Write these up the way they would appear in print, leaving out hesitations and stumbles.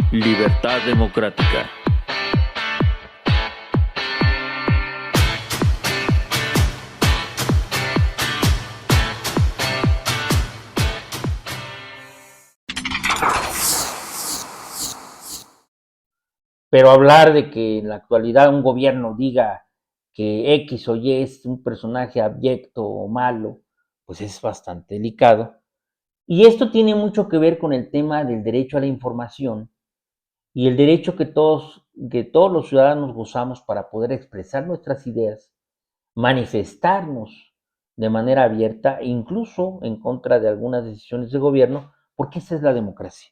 Libertad Democrática. Pero hablar de que en la actualidad un gobierno diga que X o Y es un personaje abyecto o malo, pues es bastante delicado. Y esto tiene mucho que ver con el tema del derecho a la información y el derecho que todos los ciudadanos gozamos para poder expresar nuestras ideas, manifestarnos de manera abierta e incluso en contra de algunas decisiones de gobierno, porque esa es la democracia.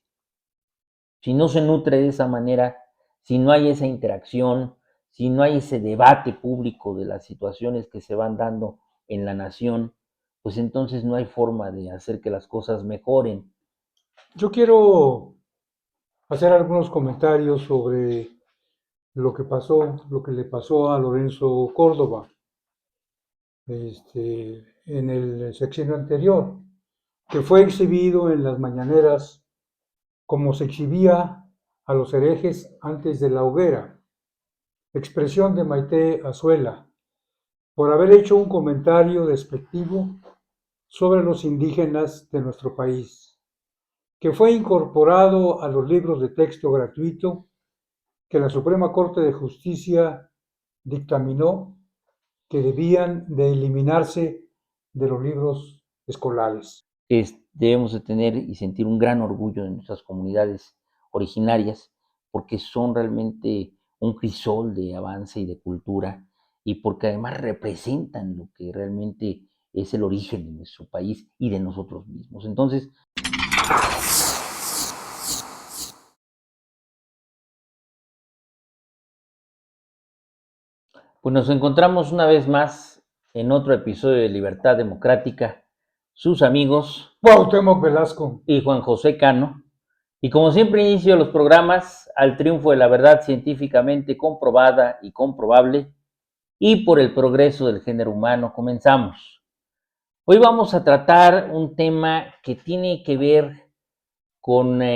Si no se nutre de esa manera, si no hay esa interacción, si no hay ese debate público de las situaciones que se van dando en la nación, pues entonces no hay forma de hacer que las cosas mejoren. Yo quiero hacer algunos comentarios sobre lo que le pasó a Lorenzo Córdoba, en el sexenio anterior, que fue exhibido en las mañaneras como se exhibía a los herejes antes de la hoguera, expresión de Maite Azuela, por haber hecho un comentario despectivo sobre los indígenas de nuestro país, que fue incorporado a los libros de texto gratuito que la Suprema Corte de Justicia dictaminó que debían de eliminarse de los libros escolares. Debemos de tener y sentir un gran orgullo de nuestras comunidades originarias, porque son realmente un crisol de avance y de cultura, y porque además representan lo que realmente es el origen de nuestro país y de nosotros mismos. Entonces, pues nos encontramos una vez más en otro episodio de Libertad Democrática, sus amigos Cuauhtémoc Velasco. y Juan José Cano. Y como siempre inicio los programas al triunfo de la verdad científicamente comprobada y comprobable y por el progreso del género humano. Comenzamos. Hoy vamos a tratar un tema que tiene que ver con la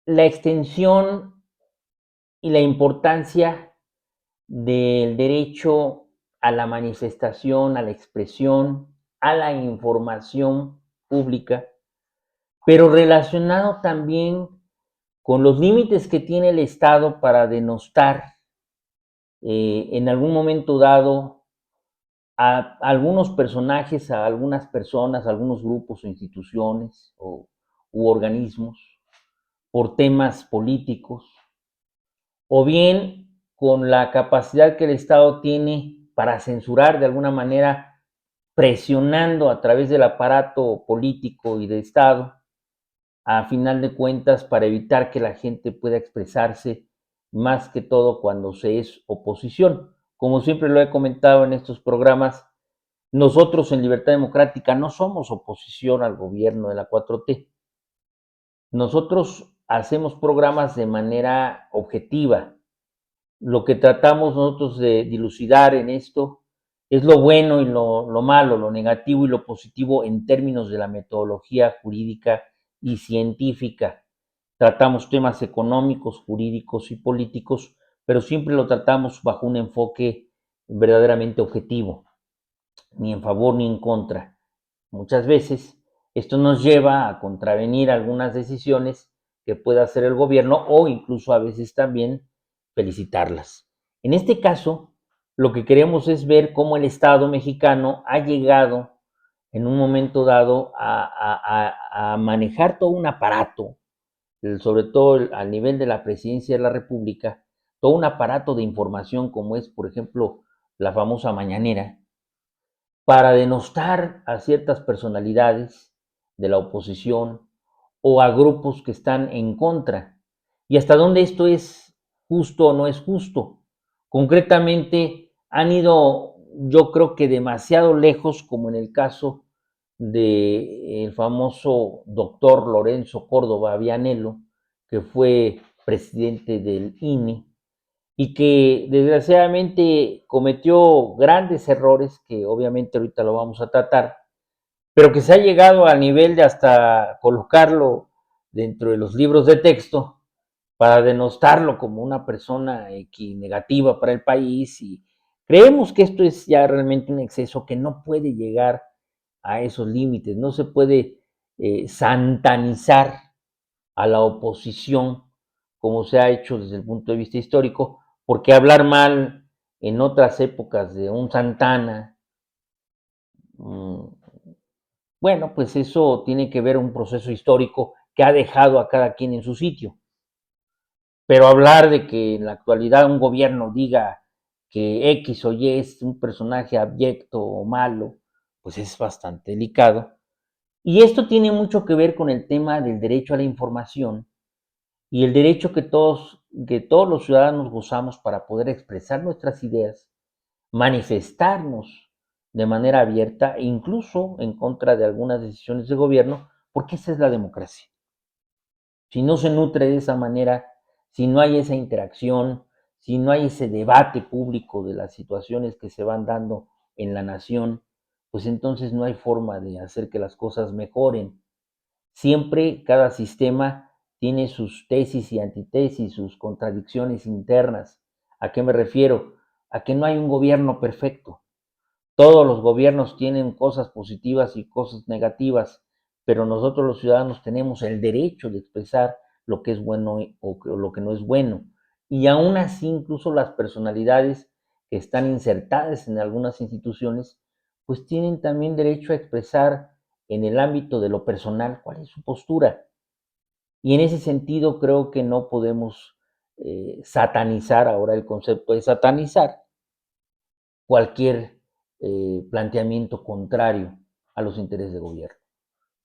extensión y la importancia del derecho a la manifestación, a la expresión, a la información pública, pero relacionado también con los límites que tiene el Estado para denostar en algún momento dado a algunos personajes, a algunas personas, a algunos grupos o instituciones u organismos por temas políticos, o bien con la capacidad que el Estado tiene para censurar de alguna manera, presionando a través del aparato político y de Estado, a final de cuentas, para evitar que la gente pueda expresarse, más que todo cuando se es oposición. Como siempre lo he comentado en estos programas, nosotros en Libertad Democrática no somos oposición al gobierno de la 4T. Nosotros hacemos programas de manera objetiva. Lo que tratamos nosotros de dilucidar en esto es lo bueno y lo malo, lo negativo y lo positivo en términos de la metodología jurídica y científica. Tratamos temas económicos, jurídicos y políticos, pero siempre lo tratamos bajo un enfoque verdaderamente objetivo, ni en favor ni en contra. Muchas veces esto nos lleva a contravenir algunas decisiones que pueda hacer el gobierno o incluso a veces también felicitarlas. En este caso, lo que queremos es ver cómo el Estado mexicano ha llegado en un momento dado a manejar todo un aparato, sobre todo al nivel de la presidencia de la República, todo un aparato de información como es, por ejemplo, la famosa mañanera, para denostar a ciertas personalidades de la oposición o a grupos que están en contra. Y hasta dónde esto es justo o no es justo. Concretamente, han ido, yo creo que demasiado lejos, como en el caso del famoso doctor Lorenzo Córdoba Vianello, que fue presidente del INE, y que desgraciadamente cometió grandes errores, que obviamente ahorita lo vamos a tratar, pero que se ha llegado al nivel de hasta colocarlo dentro de los libros de texto para denostarlo como una persona negativa para el país, y creemos que esto es ya realmente un exceso que no puede llegar a esos límites, no se puede santanizar a la oposición como se ha hecho desde el punto de vista histórico, porque hablar mal en otras épocas de un Santana, mmm, bueno, pues eso tiene que ver un proceso histórico que ha dejado a cada quien en su sitio. Pero hablar de que en la actualidad un gobierno diga que X o Y es un personaje abyecto o malo, pues es bastante delicado. Y esto tiene mucho que ver con el tema del derecho a la información y el derecho que todos los ciudadanos gozamos para poder expresar nuestras ideas, manifestarnos de manera abierta e incluso en contra de algunas decisiones del gobierno, porque esa es la democracia. Si no se nutre de esa manera, si no hay esa interacción, si no hay ese debate público de las situaciones que se van dando en la nación, pues entonces no hay forma de hacer que las cosas mejoren. Siempre cada sistema tiene sus tesis y antitesis, sus contradicciones internas. ¿A qué me refiero? A que no hay un gobierno perfecto. Todos los gobiernos tienen cosas positivas y cosas negativas, pero nosotros los ciudadanos tenemos el derecho de expresar lo que es bueno o lo que no es bueno. Y aún así, incluso las personalidades que están insertadas en algunas instituciones, pues tienen también derecho a expresar en el ámbito de lo personal cuál es su postura. Y en ese sentido creo que no podemos satanizar, ahora el concepto de satanizar, cualquier planteamiento contrario a los intereses de gobierno.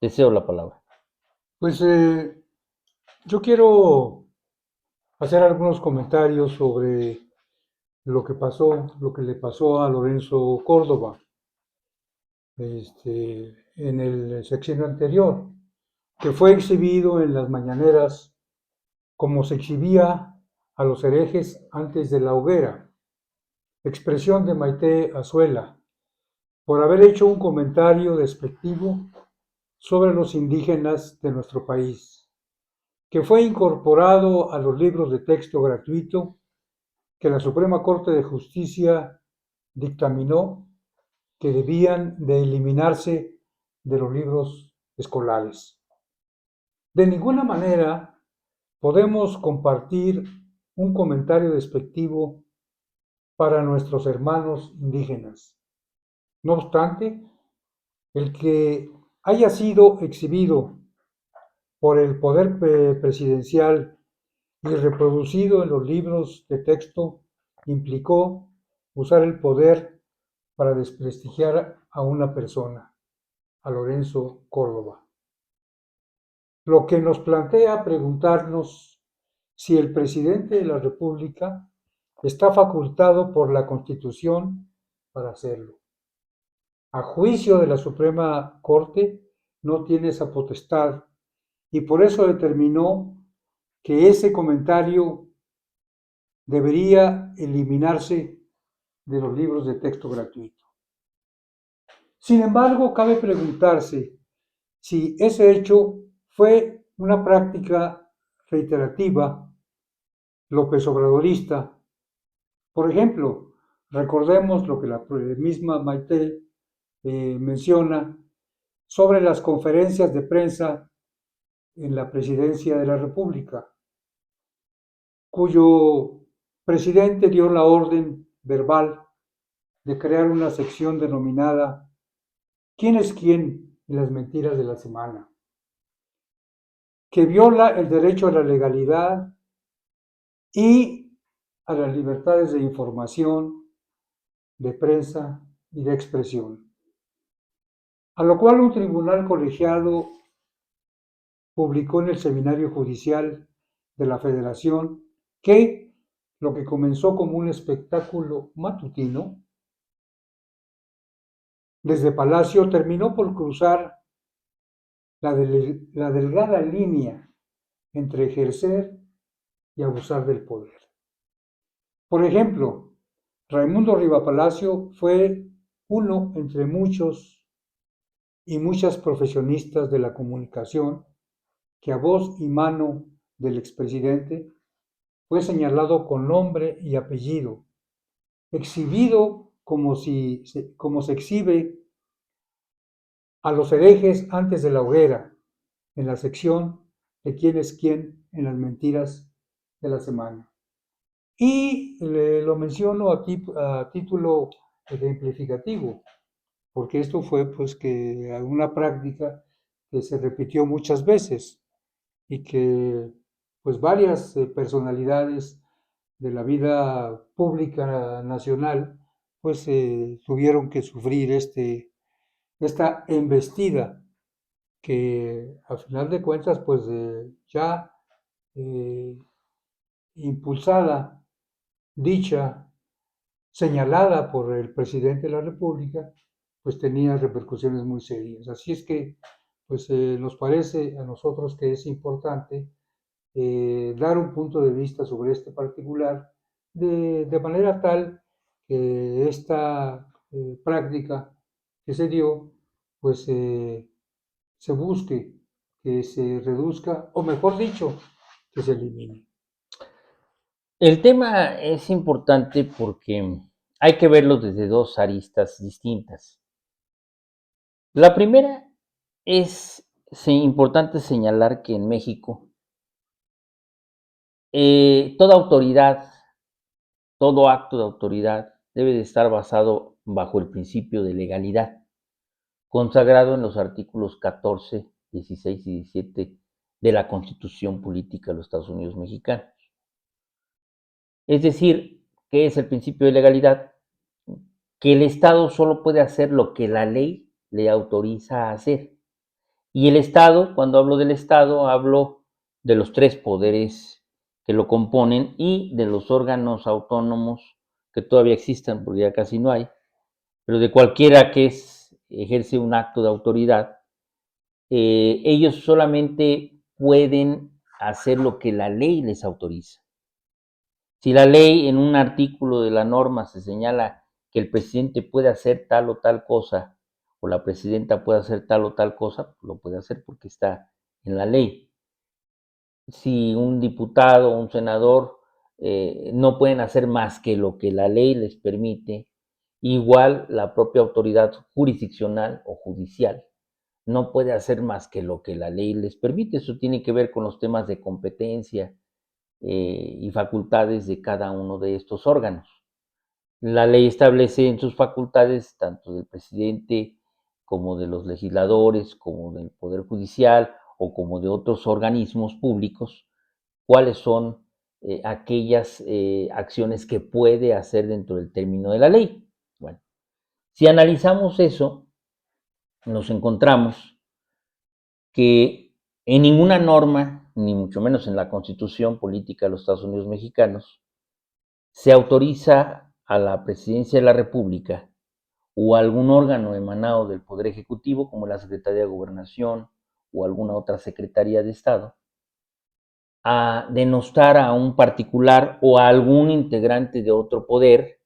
Deseo la palabra. Pues yo quiero hacer algunos comentarios sobre lo que pasó, lo que le pasó a Lorenzo Córdoba en el sexenio anterior, que fue exhibido en las mañaneras como se exhibía a los herejes antes de la hoguera, expresión de Maite Azuela, por haber hecho un comentario despectivo sobre los indígenas de nuestro país, que fue incorporado a los libros de texto gratuito que la Suprema Corte de Justicia dictaminó que debían de eliminarse de los libros escolares. De ninguna manera podemos compartir un comentario despectivo para nuestros hermanos indígenas. No obstante, el que haya sido exhibido por el poder presidencial y reproducido en los libros de texto implicó usar el poder para desprestigiar a una persona, a Lorenzo Córdoba. Lo que nos plantea preguntarnos si el presidente de la República está facultado por la Constitución para hacerlo. A juicio de la Suprema Corte, no tiene esa potestad y por eso determinó que ese comentario debería eliminarse de los libros de texto gratuito. Sin embargo, cabe preguntarse si ese hecho fue una práctica reiterativa López Obradorista. Por ejemplo, recordemos lo que la misma Maite menciona sobre las conferencias de prensa en la presidencia de la República, cuyo presidente dio la orden verbal de crear una sección denominada ¿Quién es quién en las mentiras de la semana?, que viola el derecho a la legalidad y a las libertades de información, de prensa y de expresión. A lo cual un tribunal colegiado publicó en el Seminario Judicial de la Federación que lo que comenzó como un espectáculo matutino, desde Palacio terminó por cruzar la delgada línea entre ejercer y abusar del poder. Por ejemplo, Raimundo Riva Palacio fue uno entre muchos y muchas profesionistas de la comunicación que a voz y mano del expresidente fue señalado con nombre y apellido, exhibido como se exhibe a los herejes antes de la hoguera, en la sección de quién es quién en las mentiras de la semana. Y lo menciono a título ejemplificativo, porque esto fue pues que una práctica que se repitió muchas veces y que pues varias personalidades de la vida pública nacional pues tuvieron que sufrir esta embestida que a final de cuentas pues ya eh, impulsada, dicha, señalada por el presidente de la República, pues tenía repercusiones muy serias. Así es que pues nos parece a nosotros que es importante dar un punto de vista sobre este particular, de manera tal que esta práctica que se dio, pues se busque que se reduzca, o mejor dicho, que se elimine. El tema es importante porque hay que verlo desde dos aristas distintas. La primera es importante señalar que en México toda autoridad, todo acto de autoridad debe de estar basado bajo el principio de legalidad, consagrado en los artículos 14, 16 y 17 de la Constitución Política de los Estados Unidos Mexicanos. Es decir, ¿qué es el principio de legalidad? Que el Estado solo puede hacer lo que la ley le autoriza a hacer. Y el Estado, cuando hablo del Estado, hablo de los tres poderes que lo componen y de los órganos autónomos que todavía existen, porque ya casi no hay, pero de cualquiera que ejerce un acto de autoridad, ellos solamente pueden hacer lo que la ley les autoriza. Si la ley en un artículo de la norma se señala que el presidente puede hacer tal o tal cosa, o la presidenta puede hacer tal o tal cosa, lo puede hacer porque está en la ley. Si un diputado o un senador no pueden hacer más que lo que la ley les permite, igual la propia autoridad jurisdiccional o judicial no puede hacer más que lo que la ley les permite. Eso tiene que ver con los temas de competencia y facultades de cada uno de estos órganos. La ley establece en sus facultades, tanto del presidente como de los legisladores, como del Poder Judicial o como de otros organismos públicos, cuáles son aquellas acciones que puede hacer dentro del término de la ley. Bueno, si analizamos eso, nos encontramos que en ninguna norma, ni mucho menos en la Constitución Política de los Estados Unidos Mexicanos, se autoriza a la Presidencia de la República o a algún órgano emanado del Poder Ejecutivo, como la Secretaría de Gobernación o alguna otra Secretaría de Estado, a denostar a un particular o a algún integrante de otro poder,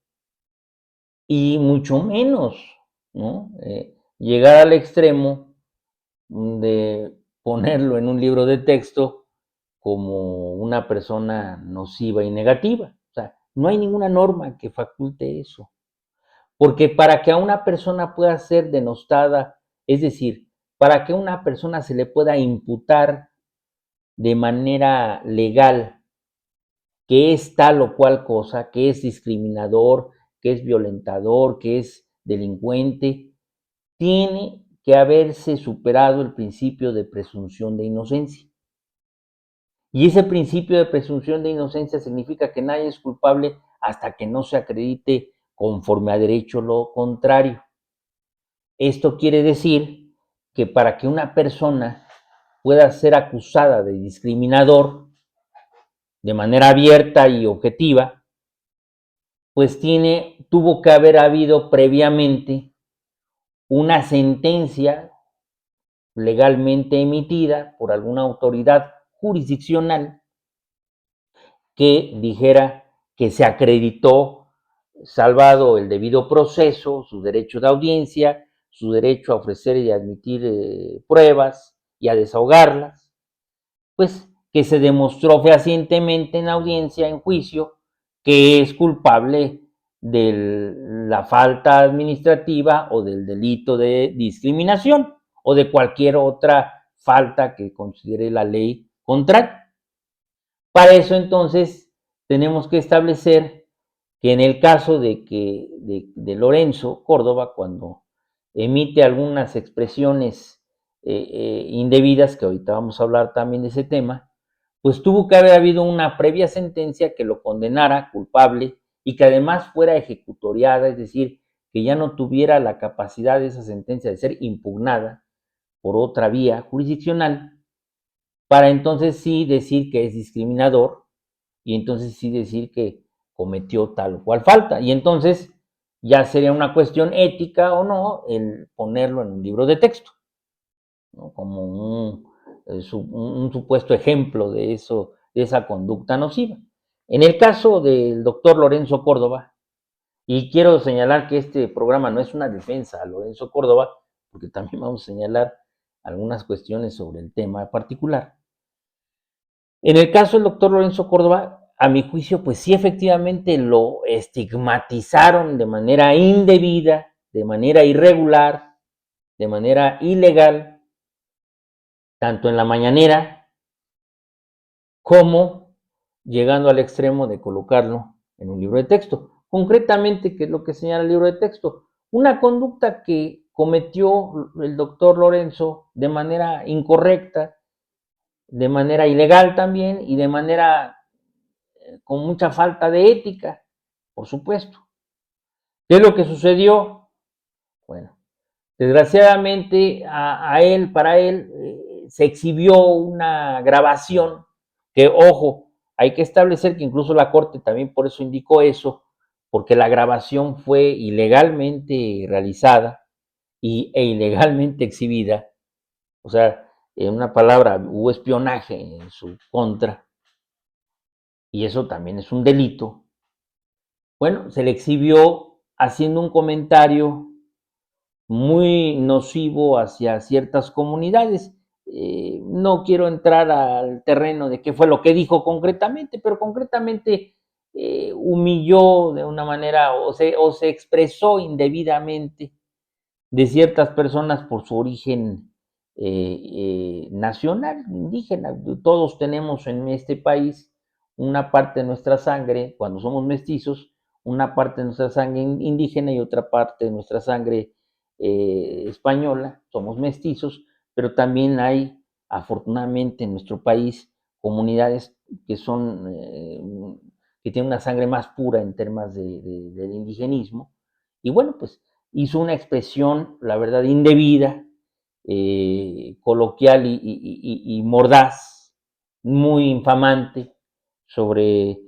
y mucho menos, ¿no? Llegar al extremo de ponerlo en un libro de texto como una persona nociva y negativa. O sea, no hay ninguna norma que faculte eso. Porque para que a una persona pueda ser denostada, es decir, para que a una persona se le pueda imputar de manera legal que es tal o cual cosa, que es discriminador, que es violentador, que es delincuente, tiene que haberse superado el principio de presunción de inocencia. Y ese principio de presunción de inocencia significa que nadie es culpable hasta que no se acredite conforme a derecho lo contrario. Esto quiere decir que para que una persona pueda ser acusada de discriminador de manera abierta y objetiva, pues tuvo que haber habido previamente una sentencia legalmente emitida por alguna autoridad jurisdiccional que dijera que se acreditó, salvado el debido proceso, su derecho de audiencia, su derecho a ofrecer y admitir pruebas y a desahogarlas, pues que se demostró fehacientemente en audiencia, en juicio, que es culpable de la falta administrativa o del delito de discriminación o de cualquier otra falta que considere la ley contraria. Para eso entonces tenemos que establecer que en el caso de Lorenzo Córdoba, cuando emite algunas expresiones indebidas, que ahorita vamos a hablar también de ese tema, pues tuvo que haber habido una previa sentencia que lo condenara culpable y que además fuera ejecutoriada, es decir, que ya no tuviera la capacidad de esa sentencia de ser impugnada por otra vía jurisdiccional, para entonces sí decir que es discriminador y entonces sí decir que cometió tal o cual falta. Y entonces ya sería una cuestión ética o no el ponerlo en un libro de texto, ¿no? Como un supuesto ejemplo de eso, de esa conducta nociva. En el caso del doctor Lorenzo Córdoba, y quiero señalar que este programa no es una defensa a Lorenzo Córdoba, porque también vamos a señalar algunas cuestiones sobre el tema particular. En el caso del doctor Lorenzo Córdoba, a mi juicio, pues sí, efectivamente lo estigmatizaron de manera indebida, de manera irregular, de manera ilegal, tanto en la mañanera como llegando al extremo de colocarlo en un libro de texto. Concretamente, ¿qué es lo que señala el libro de texto? Una conducta que cometió el doctor Lorenzo de manera incorrecta, de manera ilegal también y de manera con mucha falta de ética, por supuesto. ¿Qué es lo que sucedió? Bueno, desgraciadamente para él, se exhibió una grabación que, ojo, hay que establecer que incluso la Corte también por eso indicó eso, porque la grabación fue ilegalmente realizada e ilegalmente exhibida. O sea, en una palabra, hubo espionaje en su contra y eso también es un delito. Bueno, se le exhibió haciendo un comentario muy nocivo hacia ciertas comunidades. No quiero entrar al terreno de qué fue lo que dijo concretamente, pero concretamente humilló de una manera o se expresó indebidamente de ciertas personas por su origen nacional, indígena. Todos tenemos en este país una parte de nuestra sangre, cuando somos mestizos, una parte de nuestra sangre indígena y otra parte de nuestra sangre española, somos mestizos, pero también hay, afortunadamente, en nuestro país comunidades que son, que tienen una sangre más pura en temas del indigenismo. Y bueno, pues hizo una expresión, la verdad, indebida, coloquial y mordaz, muy infamante sobre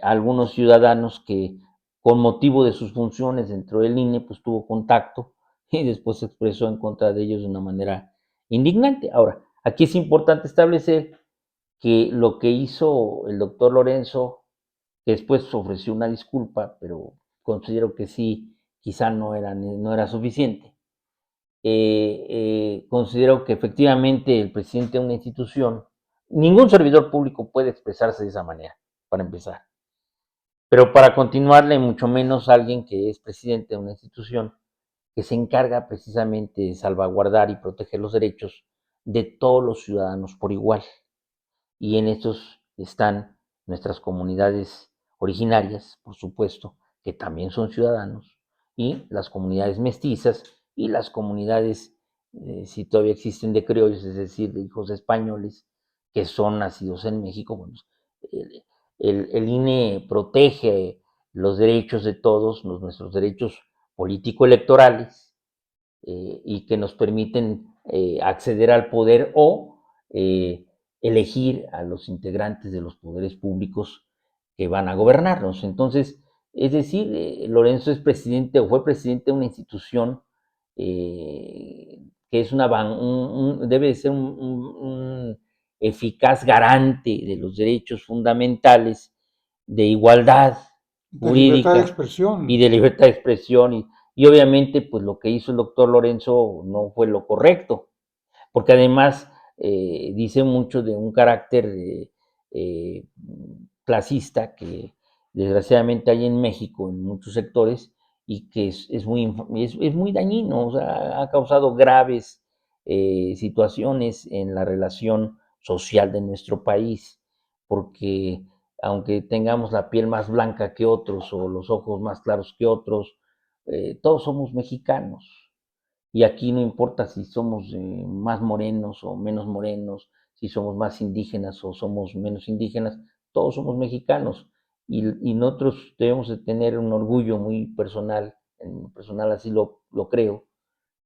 algunos ciudadanos que con motivo de sus funciones dentro del INE, pues tuvo contacto y después se expresó en contra de ellos de una manera indignante. Ahora, aquí es importante establecer que lo que hizo el doctor Lorenzo, que después ofreció una disculpa, pero considero que sí, quizá no era suficiente. Considero que efectivamente el presidente de una institución, ningún servidor público puede expresarse de esa manera, para empezar. Pero para continuarle, mucho menos alguien que es presidente de una institución que se encarga precisamente de salvaguardar y proteger los derechos de todos los ciudadanos por igual. Y en estos están nuestras comunidades originarias, por supuesto, que también son ciudadanos, y las comunidades mestizas y las comunidades, si todavía existen, de criollos, es decir, de hijos españoles, que son nacidos en México. Bueno, el INE protege los derechos de todos, nuestros derechos político-electorales, y que nos permiten acceder al poder o elegir a los integrantes de los poderes públicos que van a gobernarnos. Entonces, es decir, Lorenzo es presidente o fue presidente de una institución que es debe ser un eficaz garante de los derechos fundamentales de igualdad de libertad de jurídica y expresión. de libertad de expresión. Y obviamente, pues lo que hizo el doctor Lorenzo no fue lo correcto, porque además dice mucho de un carácter eh, clasista que desgraciadamente hay en México en muchos sectores y que es muy dañino, o sea, ha causado graves situaciones en la relación social de nuestro país, porque aunque tengamos la piel más blanca que otros o los ojos más claros que otros, todos somos mexicanos. Y aquí no importa si somos más morenos o menos morenos, si somos más indígenas o somos menos indígenas, todos somos mexicanos. Y nosotros debemos de tener un orgullo muy personal, en lo personal así lo creo,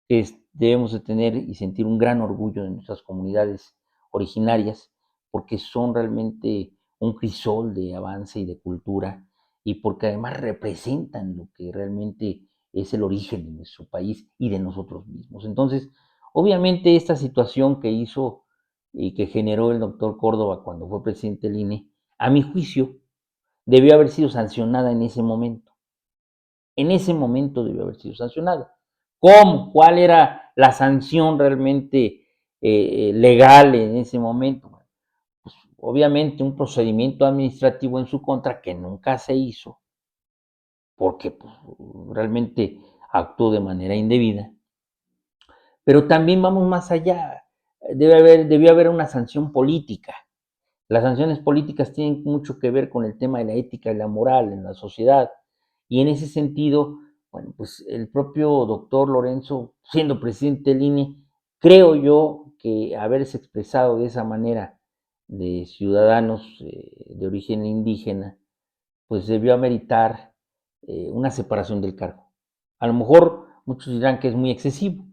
que debemos de tener y sentir un gran orgullo de nuestras comunidades originarias, porque son realmente un crisol de avance y de cultura, y porque además representan lo que realmente es el origen de nuestro país y de nosotros mismos. Entonces, obviamente esta situación que hizo y que generó el doctor Córdoba cuando fue presidente del INE, a mi juicio, debió haber sido sancionada en ese momento. En ese momento debió haber sido sancionada. ¿Cómo? ¿Cuál era la sanción realmente legal en ese momento? Pues, obviamente un procedimiento administrativo en su contra que nunca se hizo, porque pues, realmente actuó de manera indebida. Pero también vamos más allá. Debió haber una sanción política. Las sanciones políticas tienen mucho que ver con el tema de la ética y la moral en la sociedad. Y en ese sentido, bueno, pues el propio doctor Lorenzo, siendo presidente del INE, creo yo que haberse expresado de esa manera de ciudadanos de origen indígena, pues debió ameritar una separación del cargo. A lo mejor muchos dirán que es muy excesivo,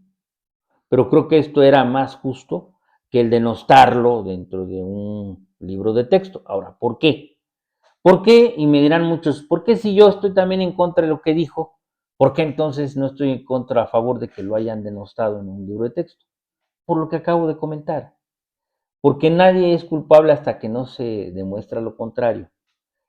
pero creo que esto era más justo que el denostarlo dentro de un libro de texto. Ahora, ¿por qué? ¿Por qué? Y me dirán muchos, ¿por qué si yo estoy también en contra de lo que dijo? ¿Por qué entonces no estoy en contra a favor de que lo hayan denostado en un libro de texto? Por lo que acabo de comentar. Porque nadie es culpable hasta que no se demuestra lo contrario.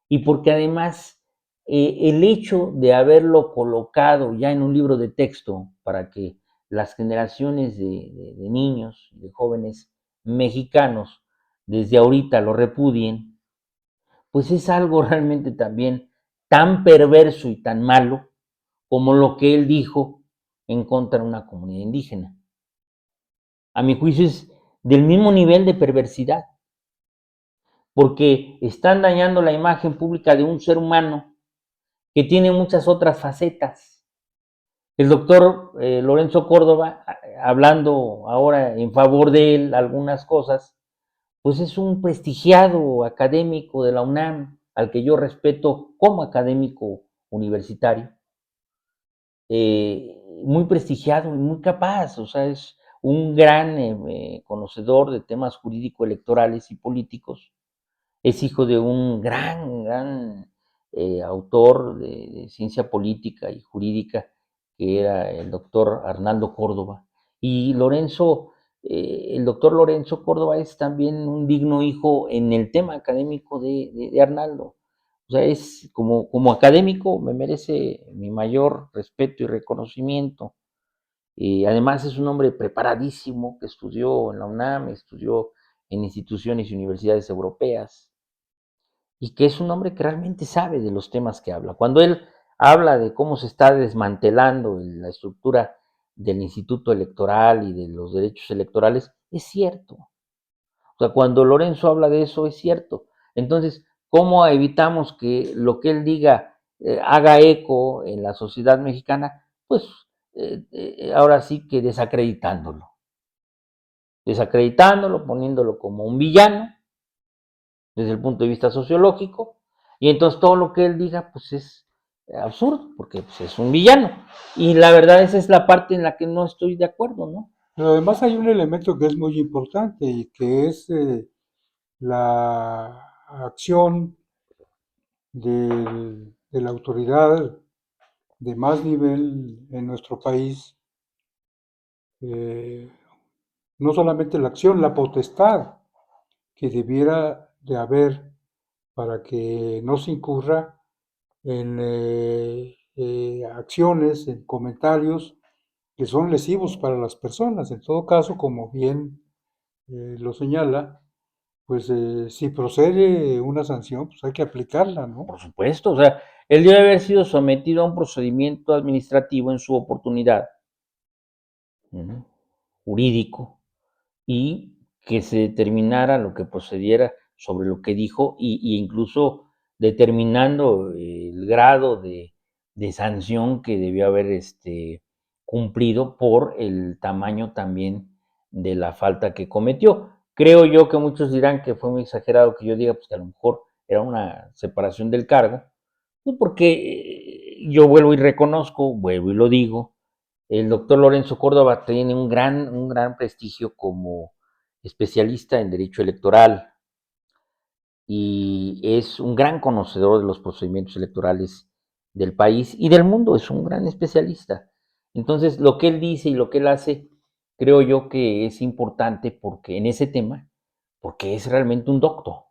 Y porque además el hecho de haberlo colocado ya en un libro de texto para que las generaciones de niños, de jóvenes mexicanos, desde ahorita lo repudien, pues es algo realmente también tan perverso y tan malo como lo que él dijo en contra de una comunidad indígena. A mi juicio es del mismo nivel de perversidad, porque están dañando la imagen pública de un ser humano que tiene muchas otras facetas. El doctor Lorenzo Córdoba, hablando ahora en favor de él algunas cosas, pues es un prestigiado académico de la UNAM, al que yo respeto como académico universitario, muy prestigiado y muy capaz, o sea, es un gran conocedor de temas jurídico-electorales y políticos, es hijo de un gran autor de ciencia política y jurídica, que era el doctor Arnaldo Córdoba. Y el doctor Lorenzo Córdoba es también un digno hijo en el tema académico de Arnaldo. O sea, es como académico me merece mi mayor respeto y reconocimiento. Y además es un hombre preparadísimo que estudió en la UNAM, estudió en instituciones y universidades europeas, y que es un hombre que realmente sabe de los temas que habla. Cuando él habla de cómo se está desmantelando la estructura del instituto electoral y de los derechos electorales, es cierto. O sea, cuando Lorenzo habla de eso, es cierto. Entonces, ¿cómo evitamos que lo que él diga haga eco en la sociedad mexicana? Pues ahora sí que desacreditándolo, poniéndolo como un villano, desde el punto de vista sociológico, y entonces todo lo que él diga pues es absurdo, porque pues, es un villano. Y la verdad esa es la parte en la que no estoy de acuerdo, ¿no? Pero además hay un elemento que es muy importante y que es la acción de la autoridad de más nivel en nuestro país, eh, no solamente la acción, la potestad que debiera de haber para que no se incurra en acciones, en comentarios que son lesivos para las personas. En todo caso, como bien lo señala, pues si procede una sanción, pues hay que aplicarla, ¿no? Por supuesto, o sea, él debe haber sido sometido a un procedimiento administrativo en su oportunidad, ¿no? Jurídico, y que se determinara lo que procediera sobre lo que dijo y incluso determinando el grado de sanción que debió haber cumplido por el tamaño también de la falta que cometió. Creo yo que muchos dirán que fue muy exagerado que yo diga pues, que a lo mejor era una separación del cargo, pues porque yo vuelvo y reconozco, vuelvo y lo digo, el doctor Lorenzo Córdoba tiene un gran prestigio como especialista en derecho electoral y es un gran conocedor de los procedimientos electorales del país y del mundo, es un gran especialista. Entonces, lo que él dice y lo que él hace, creo yo que es importante porque en ese tema, porque es realmente un doctor.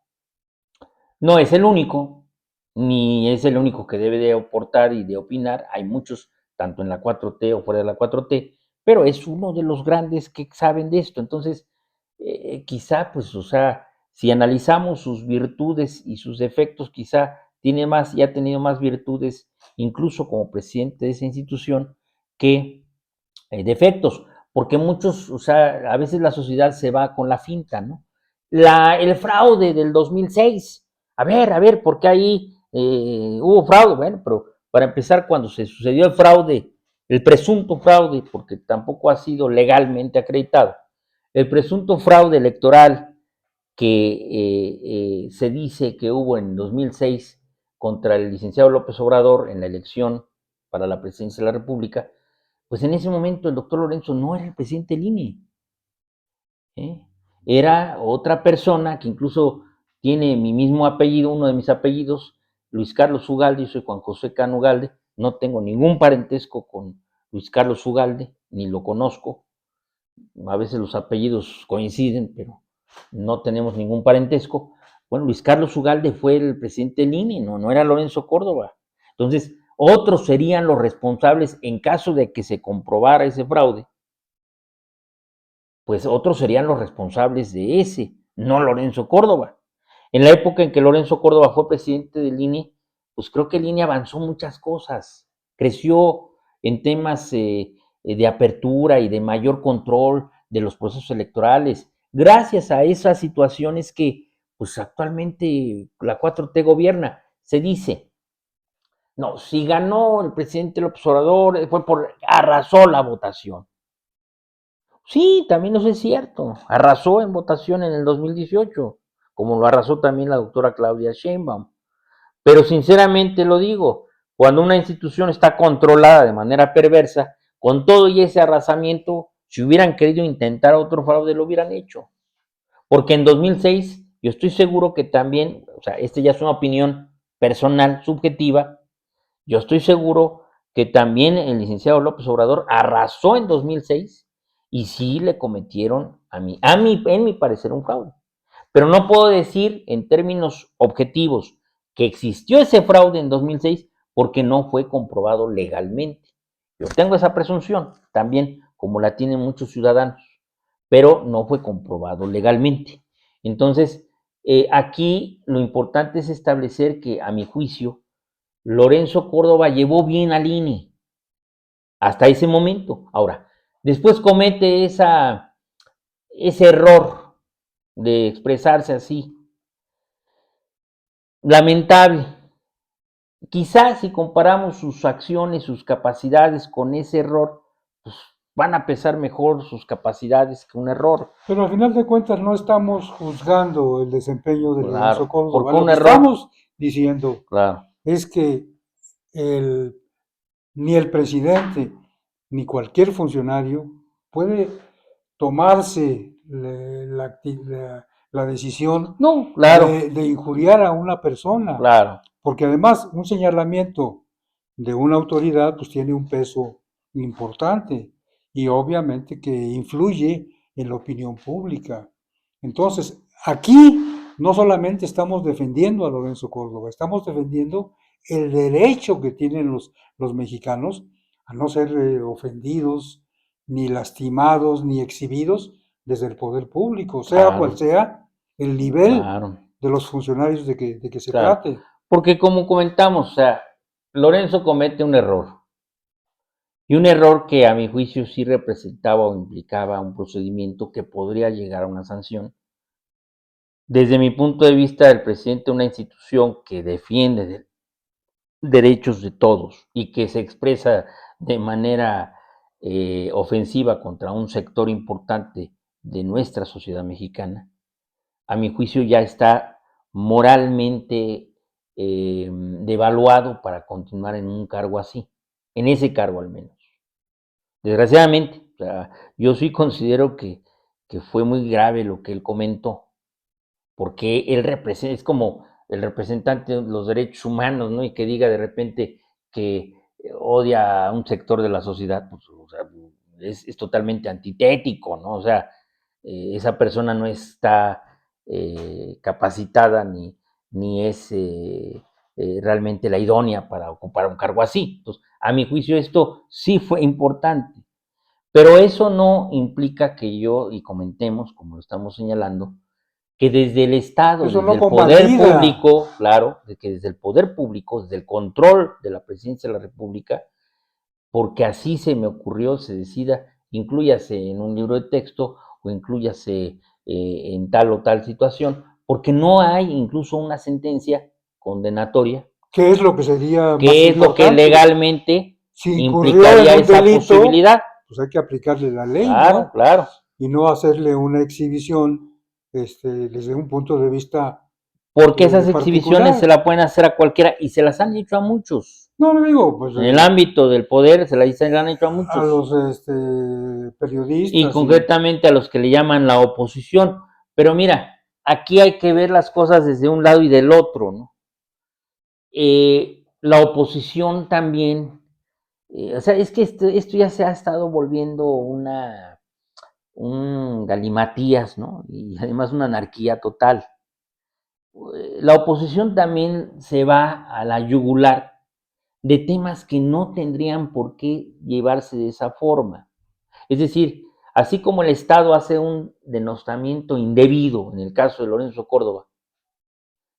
No es el único, ni es el único que debe de aportar y de opinar. Hay muchos, tanto en la 4T o fuera de la 4T, pero es uno de los grandes que saben de esto. Entonces, quizá, pues, o sea, si analizamos sus virtudes y sus defectos, quizá tiene más y ha tenido más virtudes, incluso como presidente de esa institución, que defectos, porque muchos, o sea, a veces la sociedad se va con la finta, ¿no? El fraude del 2006, a ver, ¿por qué ahí hubo fraude? Bueno, pero para empezar, cuando se sucedió el fraude, el presunto fraude, porque tampoco ha sido legalmente acreditado, el presunto fraude electoral que se dice que hubo en 2006 contra el licenciado López Obrador en la elección para la presidencia de la República, pues en ese momento el doctor Lorenzo no era el presidente del INE, ¿eh? Era otra persona que incluso tiene mi mismo apellido, uno de mis apellidos, Luis Carlos Ugalde, yo soy Juan José Cano Ugalde, no tengo ningún parentesco con Luis Carlos Ugalde, ni lo conozco, a veces los apellidos coinciden, pero no tenemos ningún parentesco. Bueno, Luis Carlos Ugalde fue el presidente del INE, no era Lorenzo Córdoba. Entonces, otros serían los responsables en caso de que se comprobara ese fraude, pues otros serían los responsables de ese, no Lorenzo Córdoba. En la época en que Lorenzo Córdoba fue presidente del INE, pues creo que el INE avanzó muchas cosas, creció en temas de apertura y de mayor control de los procesos electorales, gracias a esas situaciones que pues actualmente la 4T gobierna. Se dice, no, si ganó el presidente López Obrador fue por, arrasó la votación. Sí, también eso es cierto. Arrasó en votación en el 2018, como lo arrasó también la doctora Claudia Sheinbaum. Pero sinceramente lo digo, cuando una institución está controlada de manera perversa, con todo y ese arrasamiento, si hubieran querido intentar otro fraude, lo hubieran hecho. Porque en 2006, yo estoy seguro que también, o sea, esta ya es una opinión personal, subjetiva, yo estoy seguro que también el licenciado López Obrador arrasó en 2006 y sí le cometieron en mi parecer, un fraude. Pero no puedo decir en términos objetivos que existió ese fraude en 2006 porque no fue comprobado legalmente. Yo tengo esa presunción también, como la tienen muchos ciudadanos, pero no fue comprobado legalmente. Entonces, aquí lo importante es establecer que, a mi juicio, Lorenzo Córdoba llevó bien al INE hasta ese momento. Ahora, después comete ese error de expresarse así. Lamentable. Quizás si comparamos sus acciones, sus capacidades con ese error, pues van a pesar mejor sus capacidades que un error. Pero al final de cuentas no estamos juzgando el desempeño de Lorenzo Claro, Córdoba. porque Lo un que error, estamos diciendo claro, es que ni el presidente ni cualquier funcionario puede tomarse la decisión no, claro, de injuriar a una persona, claro, porque además un señalamiento de una autoridad pues tiene un peso importante y obviamente que influye en la opinión pública. Entonces, aquí no solamente estamos defendiendo a Lorenzo Córdoba, estamos defendiendo el derecho que tienen los mexicanos a no ser ofendidos, ni lastimados, ni exhibidos desde el poder público, sea Claro. cual sea el nivel Claro, de los funcionarios de que se claro. trate. Porque como comentamos, o sea, Lorenzo comete un error. Y un error que a mi juicio sí representaba o implicaba un procedimiento que podría llegar a una sanción. Desde mi punto de vista, el presidente de una institución que defiende derechos de todos y que se expresa de manera ofensiva contra un sector importante de nuestra sociedad mexicana, a mi juicio ya está moralmente devaluado para continuar en un cargo así, en ese cargo al menos. Desgraciadamente, o sea, yo sí considero que fue muy grave lo que él comentó, porque él representa, es como el representante de los derechos humanos, ¿no? Y que diga de repente que odia a un sector de la sociedad, pues, o sea, es totalmente antitético, ¿no? O sea, esa persona no está capacitada ni es realmente la idónea para ocupar un cargo así. Entonces, a mi juicio esto sí fue importante, pero eso no implica que yo, y comentemos, como lo estamos señalando, que desde el Estado, Eso desde no el poder convalida. público, claro, de que desde el poder público, desde el control de la presidencia de la República, porque así se me ocurrió, se decida, inclúyase en un libro de texto o inclúyase en tal o tal situación, porque no hay incluso una sentencia condenatoria, ¿Qué es lo que sería más que es lo que importante? legalmente Si incurrió en implicaría un esa delito, posibilidad. pues hay que aplicarle la ley, Claro, ¿no? claro. Y no hacerle una exhibición desde un punto de vista Porque esas exhibiciones se particular. la pueden hacer a cualquiera y se las han hecho a muchos. No, no digo, pues En el ámbito del poder se la han hecho a a muchos. los Y periodistas y concretamente a los que le llaman la oposición. Pero mira, aquí hay que ver las cosas desde un lado y del otro, ¿no? La oposición también, o sea, es que esto ya se ha estado volviendo un galimatías, ¿no? Y además una anarquía total. La oposición también se va a la yugular de temas que no tendrían por qué llevarse de esa forma. Es decir, así como el Estado hace un denostamiento indebido, en el caso de Lorenzo Córdoba,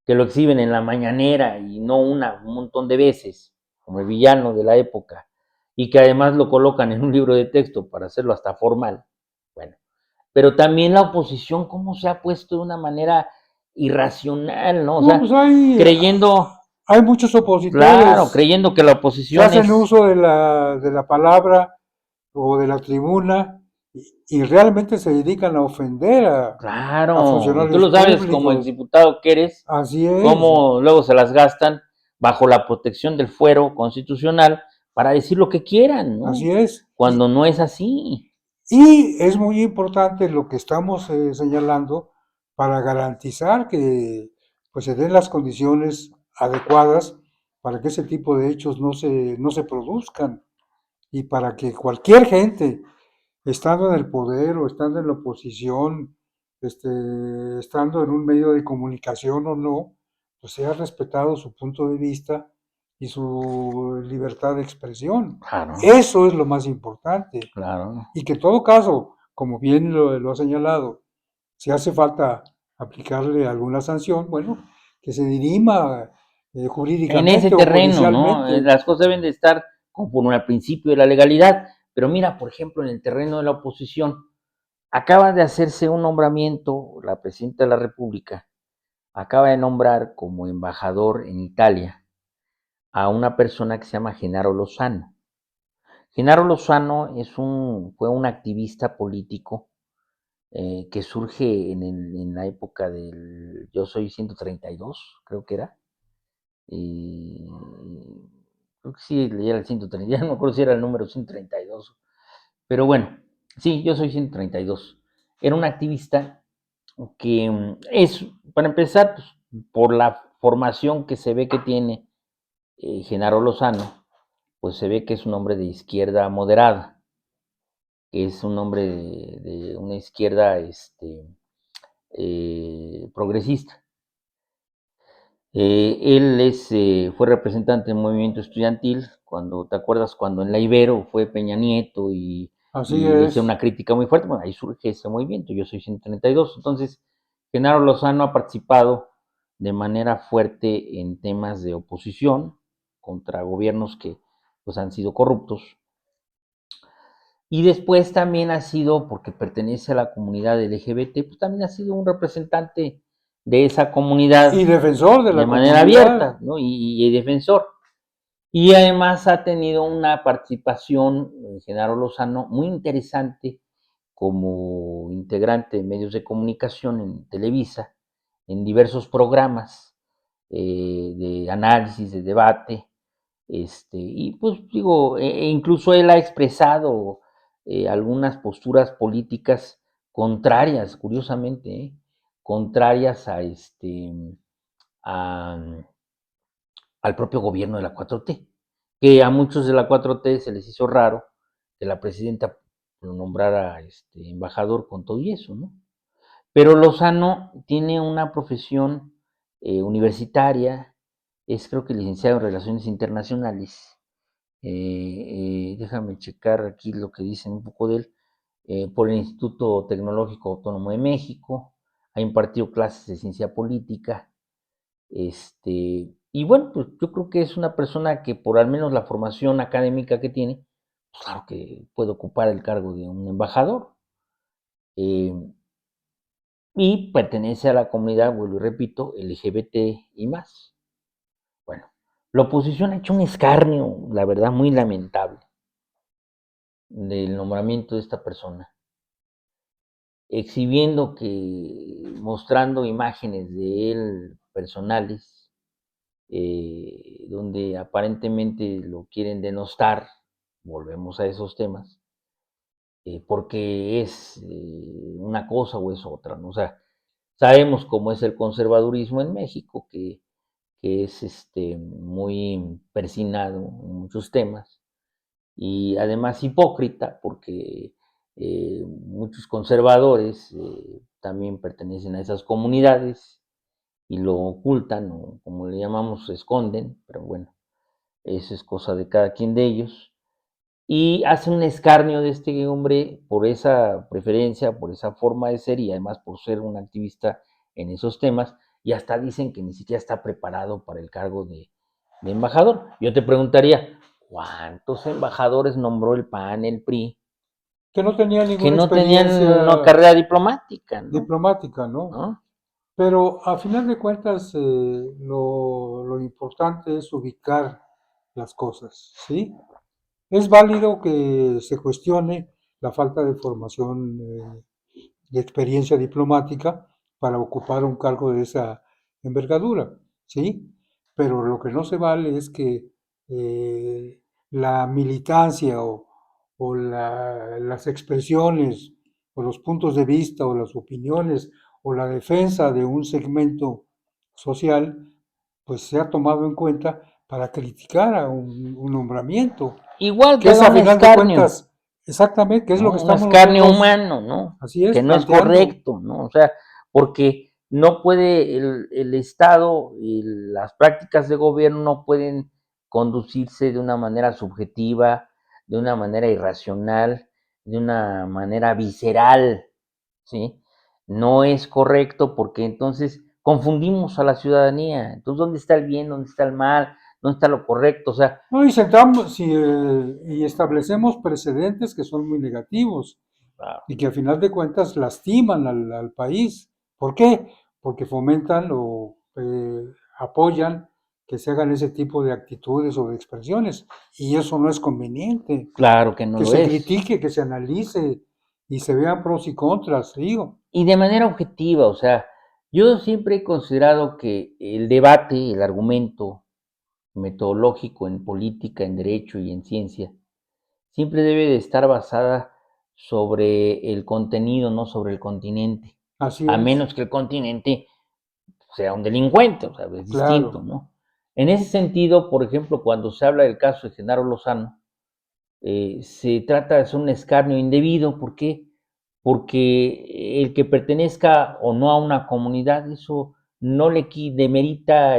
que lo exhiben en la mañanera y no un montón de veces, como el villano de la época, y que además lo colocan en un libro de texto para hacerlo hasta formal. Bueno, pero también la oposición, cómo se ha puesto de una manera irracional, ¿no? O no, sea, pues creyendo, hay muchos claro, opositores creyendo que la que oposición hacen es, uso de la palabra o de la tribuna y realmente se dedican a ofender a claro, y tú funcionarios lo sabes como públicos. exdiputado que eres, Así es, cómo luego se las gastan bajo la protección del fuero constitucional para decir lo que quieran, así ¿no? es. Cuando no es así. Y es muy importante lo que estamos señalando para garantizar que pues, se den las condiciones adecuadas para que ese tipo de hechos no se produzcan y para que cualquier gente, estando en el poder o estando en la oposición, estando en un medio de comunicación o no, pues sea respetado su punto de vista y su libertad de expresión. Claro, Eso es lo más importante. claro. Y que en todo caso, como bien lo ha señalado, si hace falta aplicarle alguna sanción, bueno, que se dirima En ese jurídicamente o terreno, ¿no? policialmente. Las cosas deben de estar conforme al principio de la legalidad. Pero mira, por ejemplo, en el terreno de la oposición, acaba de hacerse un nombramiento, la presidenta de la República acaba de nombrar como embajador en Italia a una persona que se llama Genaro Lozano. Genaro Lozano fue un activista político que surge en la época del Yo Soy 132, creo que era. Y creo que sí, era el 130, ya no me acuerdo si era el número 132. Pero bueno, sí, Yo Soy 132. Era un activista que es, para empezar, pues, por la formación que se ve que tiene Genaro Lozano, pues se ve que es un hombre de izquierda moderada, que es un hombre de una izquierda progresista. Fue representante del movimiento estudiantil, cuando, ¿te acuerdas? Cuando en la Ibero fue Peña Nieto y Así y le es. hice una crítica muy fuerte. Bueno, ahí surge ese movimiento. Yo soy 132. Entonces, Genaro Lozano ha participado de manera fuerte en temas de oposición contra gobiernos que pues, han sido corruptos. Y después también ha sido, porque pertenece a la comunidad LGBT, pues también ha sido un representante de esa comunidad Y defensor de de la manera comunidad. abierta, ¿no? Y defensor. Y además ha tenido una participación, Genaro Lozano, muy interesante como integrante de medios de comunicación en Televisa, en diversos programas de análisis, de debate, y pues digo, incluso él ha expresado algunas posturas políticas contrarias, curiosamente, contrarias a, al propio gobierno de la 4T, que a muchos de la 4T se les hizo raro que la presidenta lo nombrara embajador con todo y eso, ¿no? Pero Lozano tiene una profesión universitaria, es creo que licenciado en Relaciones Internacionales. Déjame checar aquí lo que dicen un poco de él. Por el Instituto Tecnológico Autónomo de México, ha impartido clases de ciencia política. Y bueno, pues yo creo que es una persona que por al menos la formación académica que tiene, pues claro que puede ocupar el cargo de un embajador. Eh, y pertenece a la comunidad, vuelvo y repito, LGBT y más. Bueno, la oposición ha hecho un escarnio, la verdad, muy lamentable del nombramiento de esta persona, exhibiendo mostrando imágenes de él personales, donde aparentemente lo quieren denostar, volvemos a esos temas, porque es una cosa o es otra, ¿no? O sea, sabemos cómo es el conservadurismo en México, que es muy persinado en muchos temas y además hipócrita porque muchos conservadores también pertenecen a esas comunidades y lo ocultan o como le llamamos esconden, pero bueno, eso es cosa de cada quien de ellos y hace un escarnio de este hombre por esa preferencia, por esa forma de ser y además por ser un activista en esos temas y hasta dicen que ni siquiera está preparado para el cargo de embajador. Yo te preguntaría, ¿cuántos embajadores nombró el PAN, el PRI, Que no tenía que ninguna no tenían una experiencia carrera diplomática, diplomática, ¿no? ¿no? Pero a final de cuentas, lo importante es ubicar las cosas, ¿sí? Es válido que se cuestione la falta de formación y experiencia diplomática para ocupar un cargo de esa envergadura, ¿sí? Pero lo que no se vale es que la militancia o las expresiones o los puntos de vista o las opiniones o la defensa de un segmento social, pues sea tomado en cuenta para criticar a un nombramiento, Igual que es queda a un final de escarnio, cuentas exactamente, que es lo que ¿no? Un estamos escarnio nosotros, humano, ¿no? así es, Que no es planteando. correcto, ¿no? O sea, porque no puede el Estado y las prácticas de gobierno no pueden conducirse de una manera subjetiva, de una manera irracional, de una manera visceral, ¿sí? No es correcto porque entonces confundimos a la ciudadanía. Entonces, ¿dónde está el bien? ¿Dónde está el mal? ¿Dónde está lo correcto? O sea, No, y sentamos y establecemos precedentes que son muy negativos y que a final de cuentas lastiman al país. ¿Por qué? Porque fomentan o apoyan que se hagan ese tipo de actitudes o de expresiones. Y eso no es conveniente. claro que no Que lo se es. critique, que se analice y se vean pros y contras, digo. Y de manera objetiva, o sea, yo siempre he considerado que el debate, el argumento metodológico en política, en derecho y en ciencia, siempre debe de estar basada sobre el contenido, no sobre el continente, Así a es, menos que el continente sea un delincuente, o sea, es distinto, claro. ¿no? En ese sentido, por ejemplo, cuando se habla del caso de Genaro Lozano, se trata de hacer un escarnio indebido. ¿Por qué? Porque el que pertenezca o no a una comunidad, eso no le demerita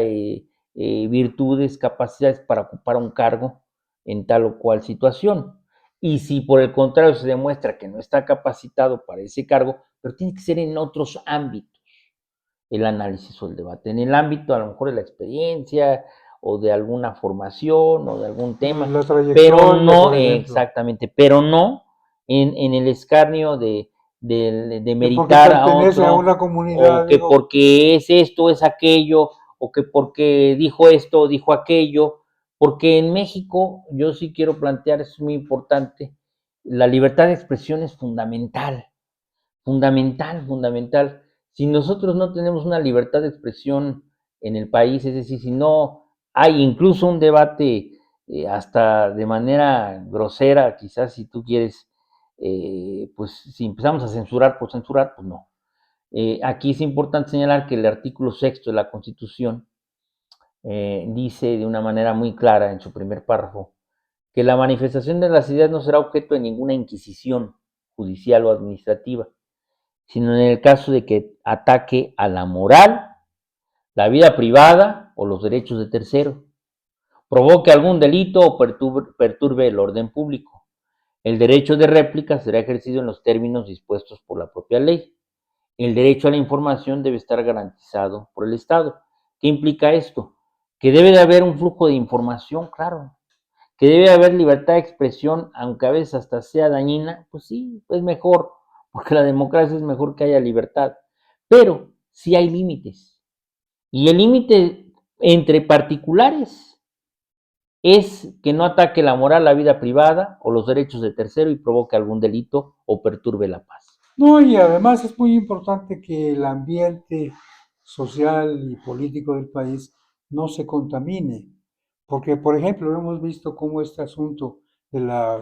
virtudes, capacidades para ocupar un cargo en tal o cual situación. Y si por el contrario se demuestra que no está capacitado para ese cargo, pero tiene que ser en otros ámbitos el análisis o el debate. En el ámbito a lo mejor de la experiencia o de alguna formación o de algún tema, La pero trayectoria, no, por ejemplo, exactamente, pero no en el escarnio de que porque meritar a pertenece a otro, una o comunidad, que digo, porque es esto, es aquello, o que porque dijo esto, dijo aquello, porque en México, yo sí quiero plantear, es muy importante, la libertad de expresión es fundamental, fundamental, fundamental. Si nosotros no tenemos una libertad de expresión en el país, es decir, si no hay incluso un debate hasta de manera grosera, quizás si tú quieres, pues si empezamos a censurar por censurar, pues no. Aquí es importante señalar que el artículo sexto de la Constitución dice de una manera muy clara en su primer párrafo que la manifestación de las ideas no será objeto de ninguna inquisición judicial o administrativa, sino en el caso de que ataque a la moral, la vida privada o los derechos de tercero, provoque algún delito o perturbe el orden público. El derecho de réplica será ejercido en los términos dispuestos por la propia ley. El derecho a la información debe estar garantizado por el Estado. ¿Qué implica esto? Que debe de haber un flujo de información, claro, que debe haber libertad de expresión, aunque a veces hasta sea dañina, pues sí, es mejor, porque la democracia es mejor que haya libertad, pero sí hay límites. Y el límite entre particulares es que no ataque la moral, la vida privada o los derechos de tercero y provoque algún delito o perturbe la paz. no, y además es muy importante que el ambiente social y político del país no se contamine, porque, por ejemplo, hemos visto cómo este asunto de la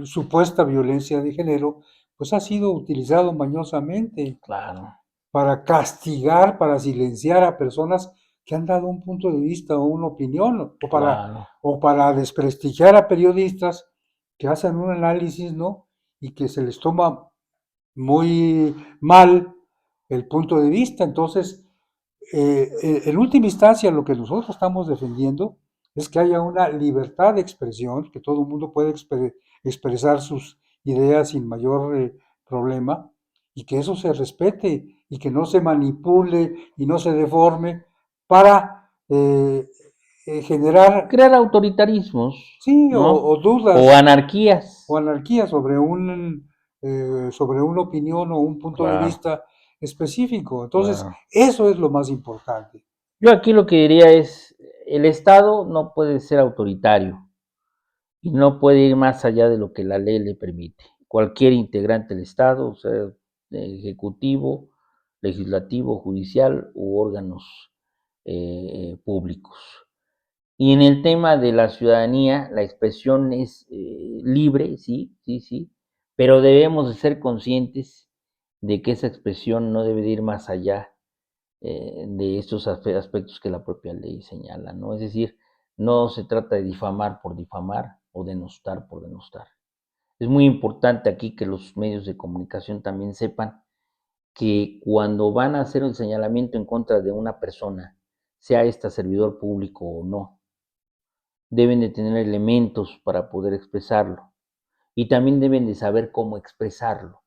supuesta violencia de género, pues ha sido utilizado mañosamente Claro, para castigar, para silenciar a personas que han dado un punto de vista o una opinión, claro. o para desprestigiar a periodistas que hacen un análisis, ¿no? Y que se les toma muy mal el punto de vista. Entonces, en última instancia, lo que nosotros estamos defendiendo es que haya una libertad de expresión, que todo el mundo pueda expresar sus ideas sin mayor problema, y que eso se respete y que no se manipule y no se deforme para generar, Crear autoritarismos, sí, ¿no? o dudas O anarquías. o anarquía sobre una opinión o un punto de Claro, vista específico. Entonces, claro. eso es lo más importante. Yo aquí lo que diría es, el Estado no puede ser autoritario y no puede ir más allá de lo que la ley le permite. Cualquier integrante del Estado, o sea, ejecutivo, legislativo, judicial u órganos públicos. Y en el tema de la ciudadanía, la expresión es libre, sí, sí, sí, pero debemos de ser conscientes de que esa expresión no debe de ir más allá de estos aspectos que la propia ley señala, ¿no? Es decir, no se trata de difamar por difamar o denostar por denostar. Es muy importante aquí que los medios de comunicación también sepan que cuando van a hacer un señalamiento en contra de una persona, sea esta servidor público o no, deben de tener elementos para poder expresarlo y también deben de saber cómo expresarlo,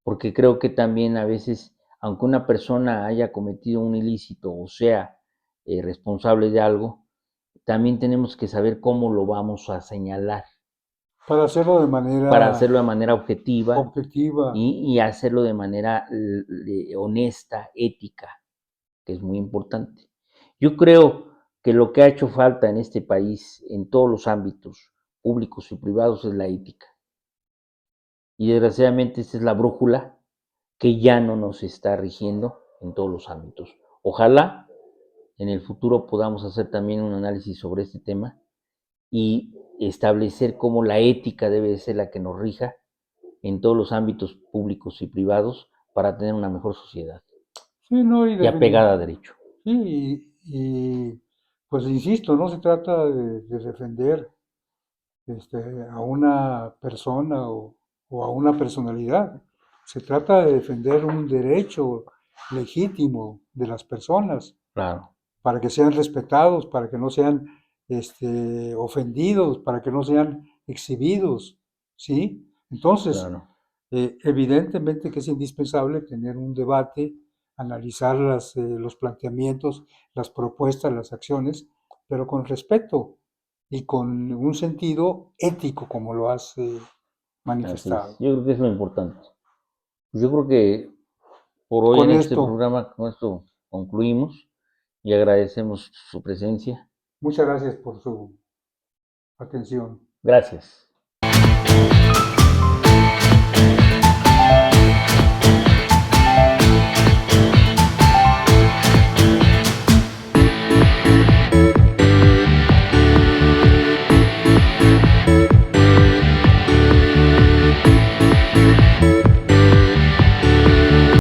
porque creo que también a veces, aunque una persona haya cometido un ilícito o sea responsable de algo, también tenemos que saber cómo lo vamos a señalar Para hacerlo de para manera hacerlo de manera objetiva objetiva. y hacerlo de manera honesta, ética, que es muy importante. Yo creo que lo que ha hecho falta en este país, en todos los ámbitos públicos y privados, es la ética. Y desgraciadamente esta es la brújula que ya no nos está rigiendo en todos los ámbitos. Ojalá en el futuro podamos hacer también un análisis sobre este tema y establecer cómo la ética debe ser la que nos rija en todos los ámbitos públicos y privados para tener una mejor sociedad Sí, no, y apegada a derecho. sí, pues insisto, no se trata de defender a una persona o a una personalidad. Se trata de defender un derecho legítimo de las personas Claro, para que sean respetados, para que no sean ofendidos, para que no sean exhibidos. ¿sí? Entonces, Claro. evidentemente que es indispensable tener un debate, analizar los planteamientos, las propuestas, las acciones, pero con respeto y con un sentido ético, como lo has Así es. manifestado. Yo creo que es lo importante. Pues yo creo que por hoy Con en este esto, programa, con esto concluimos y agradecemos su presencia. muchas gracias por su atención. Gracias.